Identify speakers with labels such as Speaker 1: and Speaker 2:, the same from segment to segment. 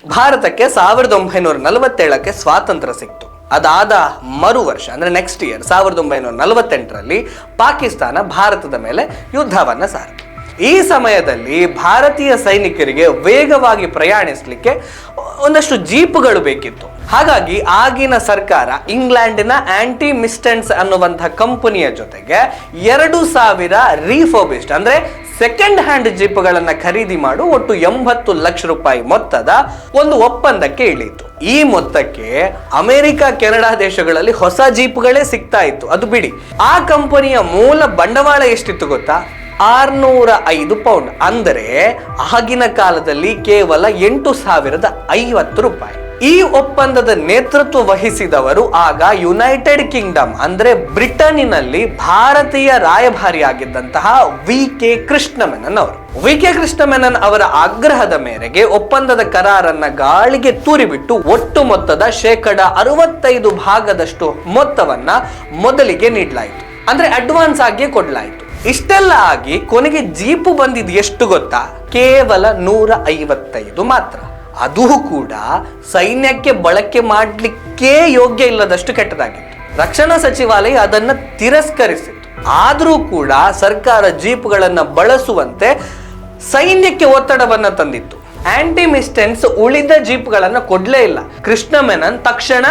Speaker 1: ಭಾರತಕ್ಕೆ 1947ಕ್ಕೆ ಸ್ವಾತಂತ್ರ್ಯ ಸಿಕ್ತು. ಅದಾದ ಮರು ವರ್ಷ ಅಂದ್ರೆ ನೆಕ್ಸ್ಟ್ ಇಯರ್ 1948ರಲ್ಲಿ ಪಾಕಿಸ್ತಾನ ಭಾರತದ ಮೇಲೆ ಯುದ್ಧವನ್ನ ಸಾರಿತು. ಈ ಸಮಯದಲ್ಲಿ ಭಾರತೀಯ ಸೈನಿಕರಿಗೆ ವೇಗವಾಗಿ ಪ್ರಯಾಣಿಸಲಿಕ್ಕೆ ಒಂದಷ್ಟು ಜೀಪುಗಳು ಬೇಕಿತ್ತು. ಹಾಗಾಗಿ ಆಗಿನ ಸರ್ಕಾರ ಇಂಗ್ಲೆಂಡಿನ ಆಂಟಿ ಮಿಸ್ಟೆನ್ಸ್ ಅನ್ನುವಂತಹ ಕಂಪನಿಯ ಜೊತೆಗೆ 2000 ರೀಫರ್ಬಿಶ್ಡ್ ಅಂದ್ರೆ ಸೆಕೆಂಡ್ ಹ್ಯಾಂಡ್ ಜೀಪ್ಗಳನ್ನ ಖರೀದಿ ಮಾಡು ಒಟ್ಟು 80 ಲಕ್ಷ ರೂಪಾಯಿ ಮೊತ್ತದ ಒಂದು ಒಪ್ಪಂದಕ್ಕೆ ಇಳಿಯಿತು. ಈ ಮೊತ್ತಕ್ಕೆ ಅಮೆರಿಕ, ಕೆನಡಾ ದೇಶಗಳಲ್ಲಿ ಹೊಸ ಜೀಪ್ಗಳೇ ಸಿಗ್ತಾ ಇತ್ತು, ಅದು ಬಿಡಿ. ಆ ಕಂಪನಿಯ ಮೂಲ ಬಂಡವಾಳ ಎಷ್ಟಿತ್ತು ಗೊತ್ತಾ? 605 ಪೌಂಡ್, ಅಂದರೆ ಆಗಿನ ಕಾಲದಲ್ಲಿ ಕೇವಲ 8,050 ರೂಪಾಯಿ. ಈ ಒಪ್ಪಂದದ ನೇತೃತ್ವ ವಹಿಸಿದವರು ಆಗ ಯುನೈಟೆಡ್ ಕಿಂಗ್ಡಮ್ ಅಂದ್ರೆ ಬ್ರಿಟನ್ನಿನಲ್ಲಿ ಭಾರತೀಯ ರಾಯಭಾರಿಯಾಗಿದ್ದಂತಹ ವಿ.ಕೆ. ಕೃಷ್ಣಮೆನನ್ ಅವರು. ವಿ.ಕೆ. ಕೃಷ್ಣಮೆನನ್ ಅವರ ಆಗ್ರಹದ ಮೇರೆಗೆ ಒಪ್ಪಂದದ ಕರಾರನ್ನ ಗಾಳಿಗೆ ತೂರಿಬಿಟ್ಟು ಒಟ್ಟು ಮೊತ್ತದ 65% ಭಾಗದಷ್ಟು ಮೊತ್ತವನ್ನ ಮೊದಲಿಗೆ ನೀಡಲಾಯಿತು, ಅಂದ್ರೆ ಅಡ್ವಾನ್ಸ್ ಆಗಿ ಕೊಡಲಾಯಿತು. ಇಷ್ಟೆಲ್ಲ ಆಗಿ ಕೊನೆಗೆ ಜೀಪು ಬಂದಿದ್ದು ಎಷ್ಟು ಗೊತ್ತಾ? ಕೇವಲ 155 ಮಾತ್ರ. ಅದು ಕೂಡ ಸೈನ್ಯಕ್ಕೆ ಬಳಕೆ ಮಾಡಲಿಕ್ಕೆ ಯೋಗ್ಯ ಇಲ್ಲದಷ್ಟು ಕೆಟ್ಟದಾಗಿತ್ತು. ರಕ್ಷಣಾ ಸಚಿವಾಲಯ ಅದನ್ನ ತಿರಸ್ಕರಿಸಿತ್ತು. ಆದರೂ ಕೂಡ ಸರ್ಕಾರ ಜೀಪ್ಗಳನ್ನ ಬಳಸುವಂತೆ ಸೈನ್ಯಕ್ಕೆ ಒತ್ತಡವನ್ನ ತಂದಿತ್ತು. ಆಂಟಿ ಮಿಸ್ಟೆನ್ಸ್ ಉಳಿದ ಜೀಪ್ಗಳನ್ನ ಕೊಡ್ಲೇ ಇಲ್ಲ. ಕೃಷ್ಣಮೆನನ್ ತಕ್ಷಣ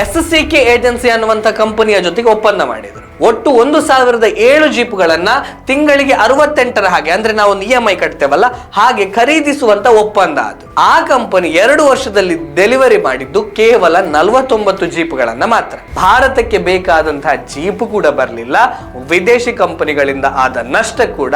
Speaker 1: SCK ಏಜೆನ್ಸಿ ಅನ್ನುವಂಥ ಕಂಪನಿಯ ಜೊತೆಗೆ ಒಪ್ಪಂದ ಮಾಡಿದ್ರು. ಒಟ್ಟು 1007 ಜೀಪ್ಗಳನ್ನ ತಿಂಗಳಿಗೆ 68ರ ಹಾಗೆ, ಅಂದ್ರೆ ನಾವು ಒಂದು EMI ಕಟ್ತೇವಲ್ಲ ಹಾಗೆ ಖರೀದಿಸುವಂತ ಒಪ್ಪಂದ ಅದು. ಆ ಕಂಪನಿ 2 ವರ್ಷದಲ್ಲಿ ಡೆಲಿವರಿ ಮಾಡಿದ್ದು ಕೇವಲ 49 ಜೀಪ್ಗಳನ್ನ ಮಾತ್ರ. ಭಾರತಕ್ಕೆ ಬೇಕಾದಂತಹ ಜೀಪ್ ಕೂಡ ಬರಲಿಲ್ಲ. ವಿದೇಶಿ ಕಂಪನಿಗಳಿಂದ ಆದ ನಷ್ಟ ಕೂಡ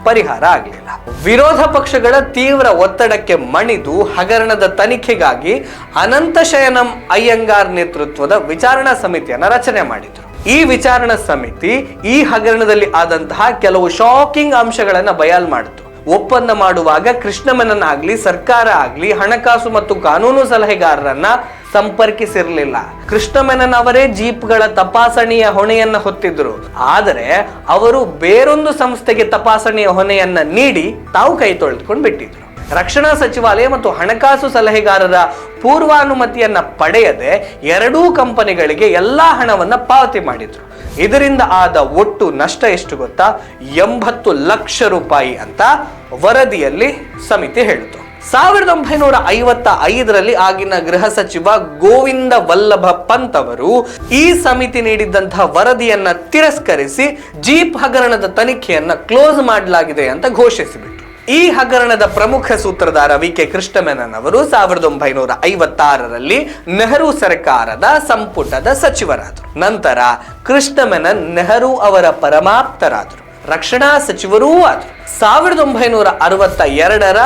Speaker 1: ಪರಿಹಾರ ಆಗಲಿಲ್ಲ. ವಿರೋಧ ಪಕ್ಷಗಳ ತೀವ್ರ ಒತ್ತಡಕ್ಕೆ ಮಣಿದು ಹಗರಣದ ತನಿಖೆಗಾಗಿ ಅನಂತಶಯನಂ ಅಯ್ಯಂಗಾರ್ ನೇತೃತ್ವದ ವಿಚಾರಣಾ ಸಮಿತಿಯನ್ನ ರಚನೆ ಮಾಡಿದ್ರು. ಈ ವಿಚಾರಣಾ ಸಮಿತಿ ಈ ಹಗರಣದಲ್ಲಿ ಆದಂತಹ ಕೆಲವು ಶಾಕಿಂಗ್ ಅಂಶಗಳನ್ನ ಬಯಲು ಮಾಡಿತು. ಒಪ್ಪಂದ ಮಾಡುವಾಗ ಕೃಷ್ಣಮೆನನ್ ಆಗ್ಲಿ ಸರ್ಕಾರ ಆಗ್ಲಿ ಹಣಕಾಸು ಮತ್ತು ಕಾನೂನು ಸಲಹೆಗಾರರನ್ನ ಸಂಪರ್ಕಿಸಿರಲಿಲ್ಲ. ಕೃಷ್ಣಮೆನನ್ ಅವರೇ ಜೀಪ್ಗಳ ತಪಾಸಣೆಯ ಹೊಣೆಯನ್ನ ಹೊತ್ತಿದ್ರು. ಆದರೆ ಅವರು ಬೇರೊಂದು ಸಂಸ್ಥೆಗೆ ತಪಾಸಣೆಯ ಹೊಣೆಯನ್ನ ನೀಡಿ ತಾವು ಕೈ ತೊಳೆದುಕೊಂಡು ಬಿಟ್ಟಿದ್ರು. ರಕ್ಷಣಾ ಸಚಿವಾಲಯ ಮತ್ತು ಹಣಕಾಸು ಸಲಹೆಗಾರರ ಪೂರ್ವಾನುಮತಿಯನ್ನ ಪಡೆಯದೆ ಎರಡೂ ಕಂಪನಿಗಳಿಗೆ ಎಲ್ಲಾ ಹಣವನ್ನ ಪಾವತಿ ಮಾಡಿದ್ರು. ಇದರಿಂದ ಆದ ಒಟ್ಟು ನಷ್ಟ ಎಷ್ಟು ಗೊತ್ತಾ? 80 ಲಕ್ಷ ರೂಪಾಯಿ ಅಂತ ವರದಿಯಲ್ಲಿ ಸಮಿತಿ ಹೇಳಿತು. 1955ರಲ್ಲಿ ಆಗಿನ ಗೃಹ ಸಚಿವ ಗೋವಿಂದ ವಲ್ಲಭ ಪಂತ್ ಅವರು ಈ ಸಮಿತಿ ನೀಡಿದಂತಹ ವರದಿಯನ್ನ ತಿರಸ್ಕರಿಸಿ ಜೀಪ್ ಹಗರಣದ ತನಿಖೆಯನ್ನ ಕ್ಲೋಸ್ ಮಾಡಲಾಗಿದೆ ಅಂತ ಘೋಷಿಸಿಬಿಟ್ರು. ಈ ಹಗರಣದ ಪ್ರಮುಖ ಸೂತ್ರಧಾರ ವಿ.ಕೆ. ಕೃಷ್ಣಮೆನನ್ ಅವರು 1956ರಲ್ಲಿ ನೆಹರು ಸರ್ಕಾರದ ಸಂಪುಟದ ಸಚಿವರಾದರು. ನಂತರ ಕೃಷ್ಣಮೆನನ್ ನೆಹರು ಅವರ ಪರಮಾಪ್ತರಾದರು, ರಕ್ಷಣಾ ಸಚಿವರೂ ಆದರು. 1962ರ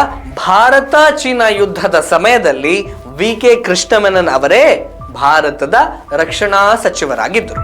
Speaker 1: ಭಾರತ ಚೀನಾ ಯುದ್ಧದ ಸಮಯದಲ್ಲಿ ವಿ.ಕೆ. ಕೃಷ್ಣಮೆನನ್ ಅವರೇ ಭಾರತದ ರಕ್ಷಣಾ ಸಚಿವರಾಗಿದ್ದರು.